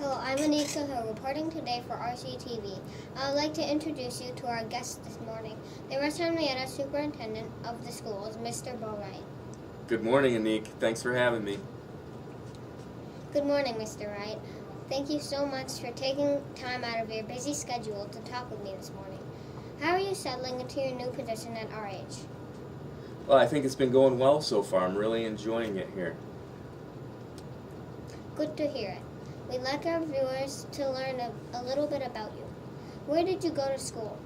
Hello, I'm Anika Hill, reporting today for RCTV. I would like to introduce you to our guests this morning. They were Henrietta, Superintendent of the schools, Mr. Wright. Good morning, Anik. Thanks for having me. Good morning, Mr. Wright. Thank you so much for taking time out of your busy schedule to talk with me this morning. How are you settling into your new position at RH? Well, I think it's been going well so far. I'm really enjoying it here. Good to hear it. We'd like our viewers to learn a little bit about you. Where did you go to school?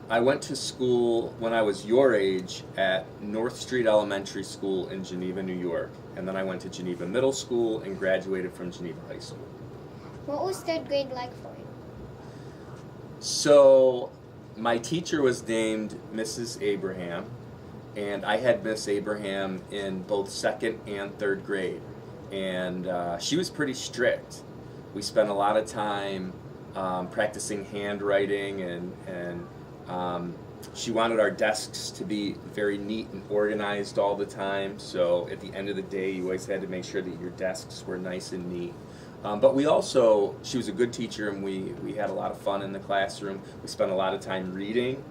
I went to school when I was your age at North Street Elementary School in Geneva, New York. And then I went to Geneva Middle School and graduated from Geneva High School. What was third grade like for you? So, my teacher was named Mrs. Abraham, and I had Miss Abraham in both second and third grade. And she was pretty strict. We spent a lot of time practicing handwriting, and she wanted our desks to be very neat and organized all the time. So at the end of the day, you always had to make sure that your desks were nice and neat. But she was a good teacher, and we had a lot of fun in the classroom. We spent a lot of time reading.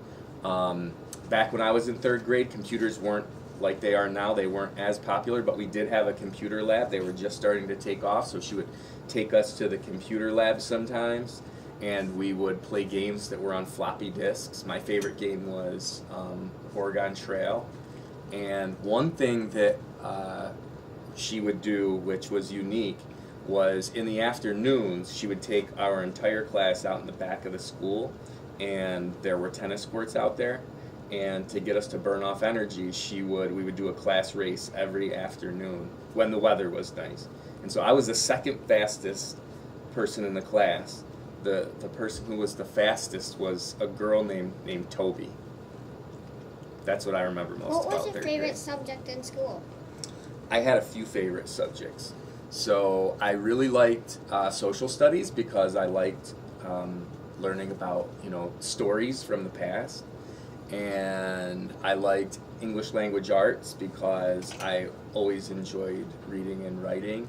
Back when I was in third grade, computers weren't like they are now. They weren't as popular, but we did have a computer lab. They were just starting to take off, so she would take us to the computer lab sometimes, and we would play games that were on floppy disks. My favorite game was Oregon Trail, and one thing that she would do, which was unique, was in the afternoons she would take our entire class out in the back of the school, and there were tennis courts out there. And to get us to burn off energy, we would do a class race every afternoon when the weather was nice. And so I was the second fastest person in the class. The person who was the fastest was a girl named Toby. That's what I remember most about third grade. What was your favorite subject in school? I had a few favorite subjects. So I really liked social studies because I liked learning about stories from the past. And I liked English language arts because I always enjoyed reading and writing.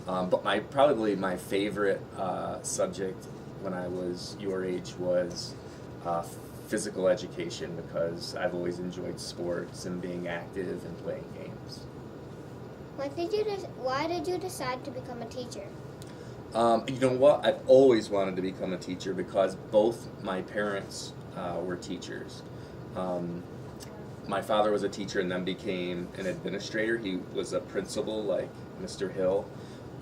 But probably my favorite subject when I was your age was physical education, because I've always enjoyed sports and being active and playing games. Why did you decide to become a teacher? You know what? I've always wanted to become a teacher because both my parents were teachers. My father was a teacher and then became an administrator. He was a principal like Mr. Hill,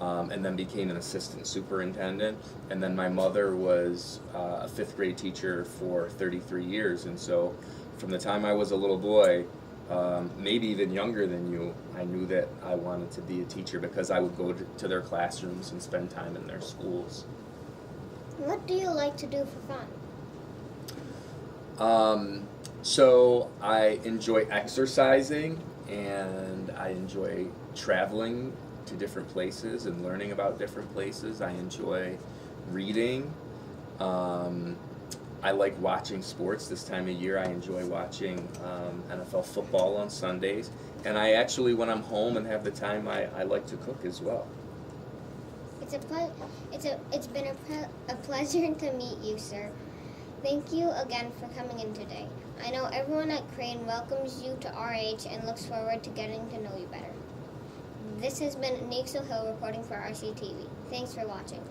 and then became an assistant superintendent. And then my mother was a fifth grade teacher for 33 years. And so from the time I was a little boy, maybe even younger than you, I knew that I wanted to be a teacher because I would go to their classrooms and spend time in their schools. What do you like to do for fun? So I enjoy exercising, and I enjoy traveling to different places and learning about different places. I enjoy reading. I like watching sports this time of year. I enjoy watching NFL football on Sundays. And I actually, when I'm home and have the time, I like to cook as well. It's been a pleasure to meet you, sir. Thank you again for coming in today. I know everyone at Crane welcomes you to RH and looks forward to getting to know you better. This has been Anika Hill reporting for RCTV. Thanks for watching.